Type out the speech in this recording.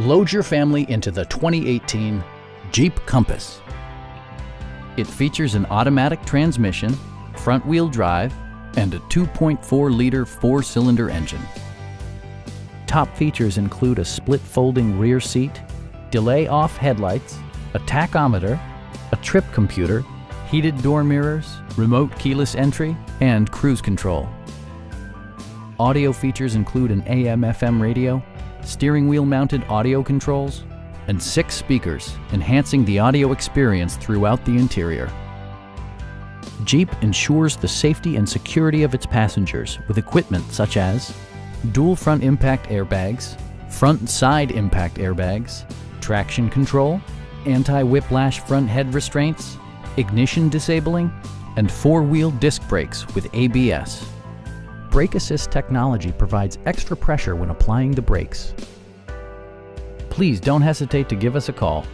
Load your family into the 2018 Jeep Compass. It features an automatic transmission, front-wheel drive, and a 2.4-liter four-cylinder engine. Top features include a split folding rear seat, delay-off headlights, a tachometer, a trip computer, heated door mirrors, remote keyless entry, and cruise control. Audio features include an AM/FM radio, steering wheel mounted audio controls, and 6 speakers, enhancing the audio experience throughout the interior. Jeep ensures the safety and security of its passengers with equipment such as dual front impact airbags, front and side impact airbags, traction control, anti-whiplash front head restraints, ignition disabling, and 4-wheel disc brakes with ABS. Brake Assist technology provides extra pressure when applying the brakes. Please don't hesitate to give us a call.